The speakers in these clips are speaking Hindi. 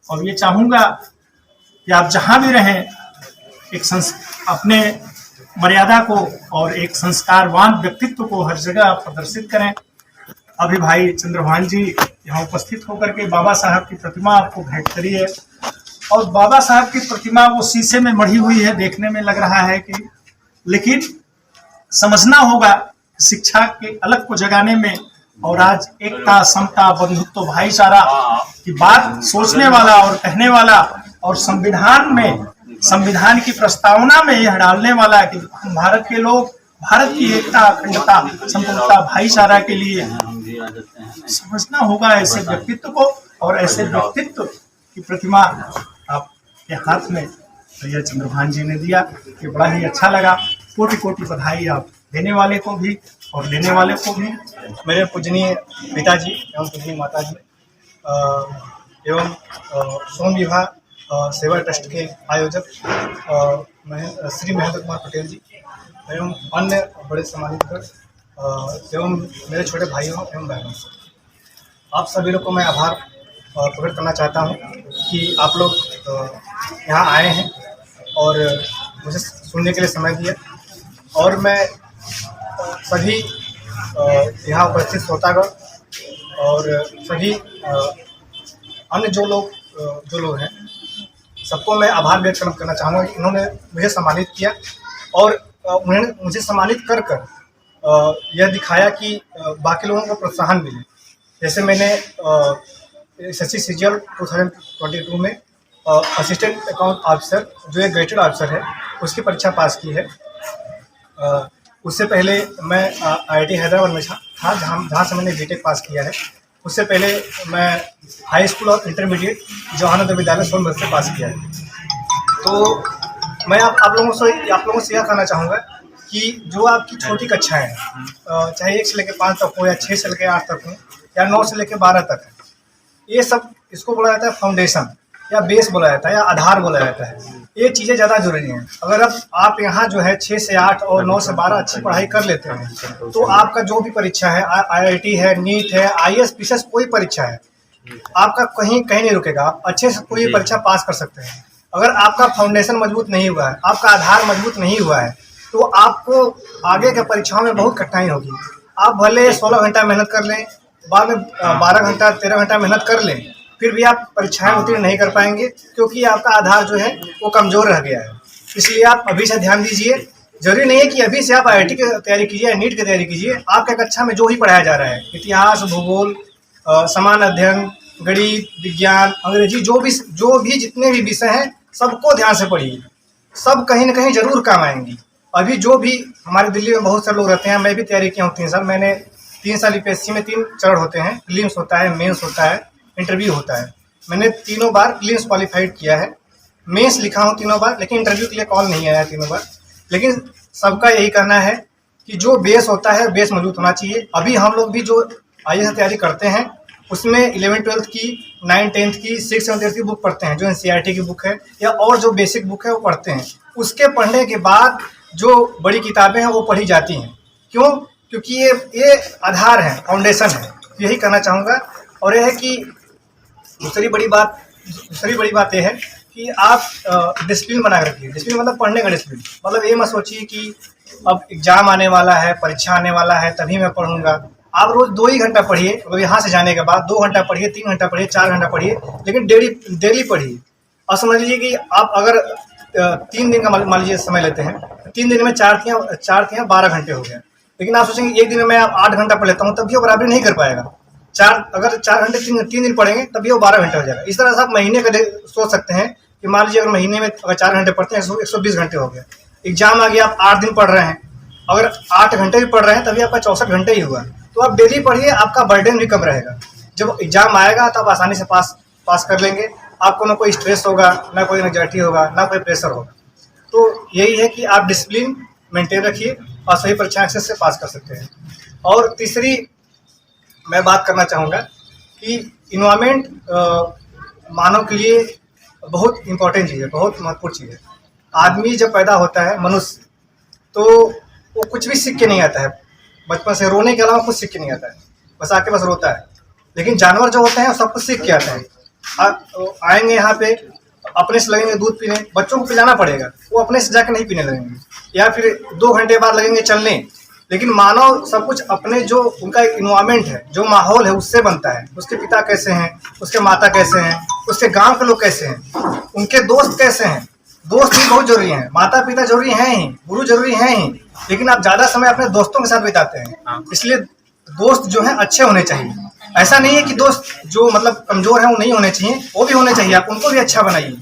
और ये चाहूँगा कि आप जहाँ भी रहें अपने मर्यादा को और एक संस्कारवान व्यक्तित्व को हर जगह आप प्रदर्शित करें। अभी भाई चंद्रभान जी यहाँ उपस्थित होकर के बाबा साहब की प्रतिमा आपको भेंट करी है, और बाबा साहब की प्रतिमा वो शीशे में मढ़ी हुई है, देखने में लग रहा है कि, लेकिन समझना होगा शिक्षा के अलग को जगाने में, और आज एकता, समता, बंधुत्व, भाईचारा की बात सोचने वाला और कहने वाला, और संविधान की प्रस्तावना में यह डालने वाला कि भारत के लोग भारत की एकता, अखंडता, संपूर्णता, भाईचारा के लिए समझना होगा ऐसे व्यक्तित्व को। और ऐसे व्यक्तित्व की प्रतिमा आपके हाथ में भैया चंद्रभान जी ने दिया, ये बड़ा ही अच्छा लगा। कोटि कोटि बधाई आप देने वाले को भी और लेने वाले को भी। मेरे पूजनीय पिताजी एवं पूजनीय माताजी एवं सोम विवाह सेवा ट्रस्ट के आयोजक श्री महेंद्र कुमार पटेल जी एवं अन्य बड़े सम्मानित एवं मेरे छोटे भाइयों एवं बहनों से आप सभी लोग को मैं आभार प्रकट करना चाहता हूं कि आप लोग यहाँ आए हैं और मुझे सुनने के लिए समय दिया। और मैं सभी यहाँ उपस्थित श्रोतागण और सभी अन्य जो लोग हैं सबको मैं आभार व्यक्त करना चाहूँगा कि इन्होंने मुझे सम्मानित किया, और उन्होंने मुझे सम्मानित कर यह दिखाया कि बाकी लोगों को प्रोत्साहन मिले। जैसे मैंने SSC-CGL 2022 में असिस्टेंट अकाउंट ऑफिसर, जो एक ग्रेडेड ऑफिसर है, उसकी परीक्षा पास की है। उससे पहले मैं IIT हैदराबाद में था जहाँ से मैंने BTech पास किया है। उससे पहले मैं हाई स्कूल और इंटरमीडिएट जवाहर विद्यालय सोनभद्र से पास किया है। तो मैं आप लोगों से यह कहना चाहूँगा कि जो आपकी छोटी कक्षाएँ हैं, चाहे 1 से लेकर 5 तक हो या 6 से लेकर 8 तक हो या 9 से लेकर 12 तक है, ये सब इसको बोला जाता है फाउंडेशन या बेस बोला जाता है या आधार बोला जाता है। ये चीज़ें ज़्यादा जरूरी हैं। अगर आप यहाँ जो है 6 से 8 और 9 से 12 अच्छी पढ़ाई कर लेते हैं तो आपका जो भी परीक्षा है, IIT है, नीट है, IAS PCS कोई परीक्षा है, आपका कहीं नहीं रुकेगा। आप अच्छे से कोई परीक्षा पास कर सकते हैं। अगर आपका फाउंडेशन मजबूत नहीं हुआ है, आपका आधार मजबूत नहीं हुआ है, तो आपको आगे के परीक्षाओं में बहुत कठिनाई होगी। आप भले 16 घंटा मेहनत कर लें, बाद में 12 घंटा 13 घंटा मेहनत कर लें, फिर भी आप परीक्षाएं उत्तीर्ण नहीं कर पाएंगे, क्योंकि आपका आधार जो है वो कमज़ोर रह गया है। इसलिए आप अभी से ध्यान दीजिए। जरूरी नहीं है कि अभी से आप IIT की तैयारी कीजिए या नीट की तैयारी कीजिए। आपके कक्षा में जो ही पढ़ाया जा रहा है, इतिहास, भूगोल, समान अध्ययन, गणित, विज्ञान, अंग्रेजी, जो भी जितने भी विषय हैं, सबको ध्यान से पढ़िए। सब कहीं ना कहीं जरूर काम आएंगी। अभी जो भी हमारे दिल्ली में बहुत सारे लोग रहते हैं, मैं भी तैयारी किया हूँ 3 साल। मैंने 3 साल UPSC में 3 चरण होते हैं, प्रीलिम्स होता है, मेंस होता है, इंटरव्यू होता है। मैंने तीनों बार प्रीलिम्स क्वालिफाइड किया है, मेंस लिखा हूँ तीनों बार, लेकिन इंटरव्यू के लिए कॉल नहीं आया तीनों बार। लेकिन सबका यही कहना है कि जो बेस होता है, बेस मजबूत होना चाहिए। अभी हम लोग भी जो IAS तैयारी करते हैं, उसमें 11th-12th की, 9th-10th की, 6th-7th की बुक पढ़ते हैं, जो NCERT की बुक है या और जो बेसिक बुक है वो पढ़ते हैं। उसके पढ़ने के बाद जो बड़ी किताबें हैं वो पढ़ी जाती हैं। क्यों? क्योंकि ये आधार है, फाउंडेशन है। यही कहना चाहूँगा। और यह है कि दूसरी बड़ी बात यह है कि आप डिसिप्लिन बना कर रखिए। डिसिप्लिन मतलब पढ़ने का डिसिप्लिन। मतलब ये मत सोचिए कि अब एग्जाम आने वाला है, परीक्षा आने वाला है, तभी मैं पढ़ूंगा। आप रोज 2 ही घंटा पढ़िए। मतलब यहाँ से जाने के बाद 2 घंटा पढ़िए, 3 घंटा पढ़िए, 4 घंटा पढ़िए, लेकिन डेली पढ़िए। और समझ लीजिए कि आप अगर 3 दिन का मान लीजिए समय लेते हैं, 3 दिन में 4 या 12 घंटे हो गए। लेकिन आप सोचेंगे एक दिन में मैं 8 घंटा पढ़ लेता हूँ, तब भी वो बराबरी नहीं कर पाएगा। अगर 4 घंटे 3 दिन पढ़ेंगे तभी वो 12 घंटे हो जाएगा। इस तरह से आप महीने का सोच सकते हैं कि मान लीजिए अगर महीने में अगर 4 घंटे पढ़ते हैं, 120 घंटे हो गए। एग्जाम आ गया, आप 8 दिन पढ़ रहे हैं, अगर 8 घंटे भी पढ़ रहे हैं तभी आपका 64 घंटे ही हुआ। तो आप डेली पढ़िए, आपका बर्डन भी कम रहेगा। जब एग्जाम आएगा तो आप आसानी से पास कर लेंगे। आपको ना कोई स्ट्रेस होगा, ना कोई एंग्जाइटी होगा, ना कोई प्रेशर होगा। तो यही है कि आप डिसिप्लिन मेंटेन रखिए और सही परीक्षा एक्सेस से पास कर सकते हैं। और तीसरी मैं बात करना चाहूँगा कि इन्वायरमेंट मानव के लिए बहुत इम्पोर्टेंट चीज़ है, बहुत महत्वपूर्ण चीज़ है। आदमी जब पैदा होता है, मनुष्य, तो वो कुछ भी सीख के नहीं आता है। बचपन से रोने के अलावा कुछ सीख के नहीं आता है, बस आके बस रोता है। लेकिन जानवर जो होते हैं वो सब कुछ सीख के आते हैं। आएंगे यहाँ पे, अपने से लगेंगे दूध पीने, बच्चों को पिलाना पड़ेगा, वो अपने से जाकर नहीं पीने लगेंगे, या फिर 2 घंटे बाद लगेंगे चलने। लेकिन मानव सब कुछ अपने जो उनका इन्वायरमेंट है, जो माहौल है, उससे बनता है। उसके पिता कैसे हैं, उसके माता कैसे हैं, उसके गांव के लोग कैसे हैं, उनके दोस्त कैसे हैं। दोस्त भी बहुत जरूरी हैं, माता पिता जरूरी हैं ही, गुरु जरूरी हैं ही, लेकिन आप ज़्यादा समय अपने दोस्तों के साथ बिताते हैं। इसलिए दोस्त जो हैं अच्छे होने चाहिए। ऐसा नहीं है कि दोस्त जो मतलब कमज़ोर हैं वो नहीं होने चाहिए, वो भी होने चाहिए, आप उनको भी अच्छा बनाइए।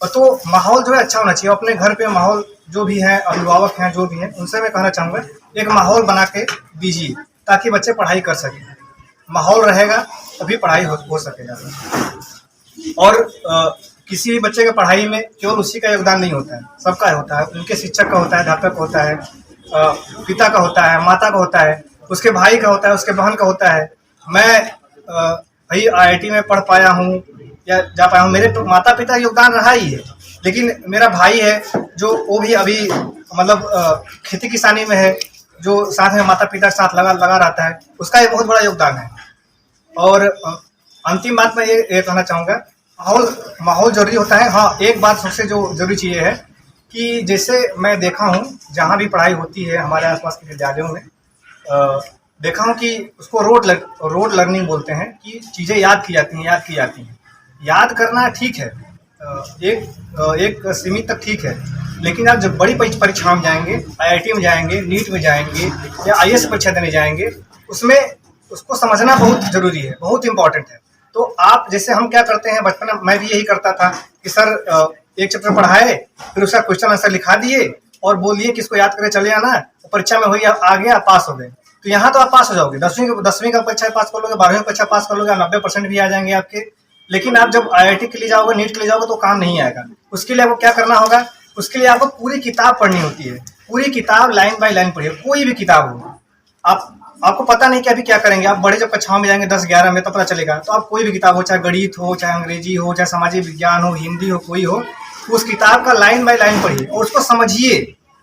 और तो माहौल जो है अच्छा होना चाहिए। अपने घर पे माहौल जो भी है, अभिभावक हैं जो भी हैं, उनसे मैं कहना चाहूँगा एक माहौल बना के दीजिए ताकि बच्चे पढ़ाई कर सकें। माहौल रहेगा तभी पढ़ाई हो सकेगा। और किसी भी बच्चे के पढ़ाई में केवल उसी का योगदान नहीं होता है, सबका होता है। उनके शिक्षक का होता है, अध्यापक होता है, पिता का होता है, माता का होता है, उसके भाई का होता है, उसके बहन का होता है। मैं भाई IIT में पढ़ पाया हूँ या जा पाया हूँ, मेरे माता पिता योगदान रहा ही है, लेकिन मेरा भाई है जो वो भी अभी मतलब खेती किसानी में है, जो साथ में माता पिता के साथ लगा रहता है, उसका एक बहुत बड़ा योगदान है। और अंतिम बात मैं ये कहना चाहूँगा, माहौल जरूरी होता है। हाँ, एक बात सबसे जो जरूरी चीज़ है कि जैसे मैं देखा हूँ जहाँ भी पढ़ाई होती है हमारे आसपास के विद्यालयों में, देखा हूँ कि उसको रोड लर्निंग बोलते हैं, कि चीज़ें याद की जाती हैं। याद करना ठीक है, एक सीमित तक ठीक है, लेकिन आप जब बड़ी परीक्षाओं में जाएंगे, IIT में जाएंगे, नीट में जाएंगे या IAS परीक्षा देने जाएंगे, उसमें उसको समझना बहुत ज़रूरी है, बहुत इम्पॉर्टेंट है। तो आप जैसे हम क्या करते हैं, बचपन में मैं भी यही करता था कि सर एक चैप्टर पढ़ाए, फिर उसका क्वेश्चन आंसर लिखा दिए और बोलिए कि इसको याद करके चले आना, परीक्षा में हो गया, आ गया, पास हो गए। तो यहाँ तो आप पास हो जाओगे, 10वीं का परीक्षा पास कर लोगे, 12वीं परीक्षा पास कर लोगे, 90% भी आ जाएंगे आपके। लेकिन आप जब IIT के लिए जाओगे, नीट के लिए जाओगे तो काम नहीं आएगा। उसके लिए आपको क्या करना होगा, उसके लिए आपको पूरी किताब पढ़नी होती है, पूरी किताब लाइन बाय लाइन पढ़िए, कोई भी किताब हो। आपको पता नहीं कि अभी क्या करेंगे, आप बड़े जब कक्षाओं में जाएंगे 10-11 में तो पता चलेगा। तो आप कोई भी किताब हो, चाहे गणित हो, चाहे अंग्रेजी हो, चाहे सामाजिक विज्ञान हो, हिंदी हो, कोई हो, उस किताब का लाइन बाय लाइन पढ़िए और उसको समझिए।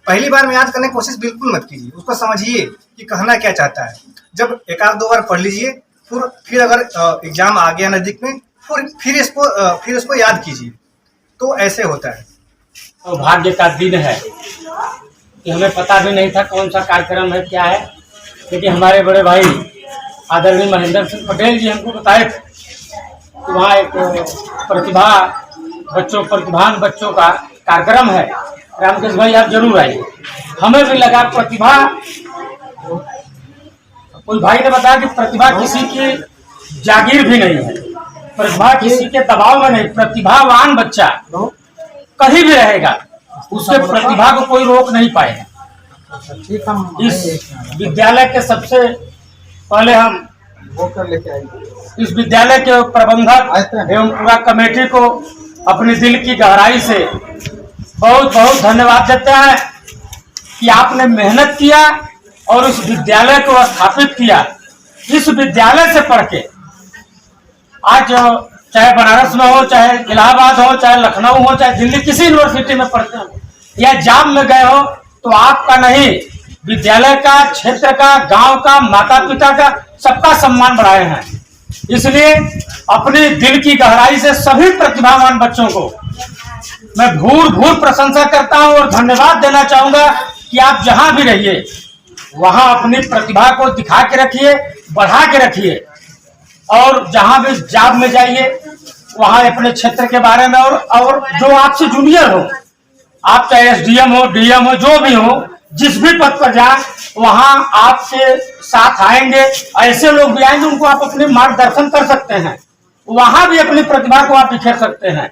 पहली बार में याद करने की कोशिश बिल्कुल मत कीजिए, उसको समझिए कि कहना क्या चाहता है। जब 1-2 बार पढ़ लीजिए, फिर अगर एग्जाम आ गया नज़दीक में, फिर इसको याद कीजिए। तो ऐसे होता है। तो भाग्य का दिन है कि हमें पता भी नहीं था कौन सा कार्यक्रम है, क्या है, लेकिन हमारे बड़े भाई आदरणीय महेंद्र सिंह पटेल जी हमको बताए थे कि वहाँ एक प्रतिभान बच्चों का कार्यक्रम है, रामकृष्ण भाई आप जरूर आइए। हमें भी लगा प्रतिभा, कोई भाई ने बताया कि प्रतिभा किसी की जागीर भी नहीं है, प्रतिभा किसी के दबाव में नहीं, प्रतिभावान बच्चा कहीं भी रहेगा, उसके प्रतिभा को कोई रोक नहीं पाएगा। इस विद्यालय के सबसे पहले हम इस विद्यालय के प्रबंधक एवं पूरा कमेटी को अपने दिल की गहराई से बहुत बहुत धन्यवाद देते हैं कि आपने मेहनत किया और उस विद्यालय को स्थापित किया। इस विद्यालय से पढ़ के आज चाहे बनारस में हो, चाहे इलाहाबाद हो, चाहे लखनऊ हो, चाहे दिल्ली, किसी यूनिवर्सिटी में पढ़ते हो या जाम में गए हो, तो आपका नहीं, विद्यालय का, क्षेत्र का, गांव का, माता पिता का, सबका सम्मान बढ़ाए हैं। इसलिए अपने दिल की गहराई से सभी प्रतिभावान बच्चों को मैं भूर प्रशंसा करता हूं और धन्यवाद देना चाहूंगा कि आप जहां भी रहिए वहां अपनी प्रतिभा को दिखा के रखिए, बढ़ा के रखिए, और जहां भी जॉब में जाइए वहां अपने क्षेत्र के बारे में और जो आपसे जूनियर हो, आप चाहे SDM हो, DM हो, जो भी हो, जिस भी पद पर जाए वहां आपके साथ आएंगे, ऐसे लोग भी आएंगे, उनको आप अपने मार्गदर्शन कर सकते हैं, वहां भी अपनी प्रतिभा को आप बिखेर सकते हैं।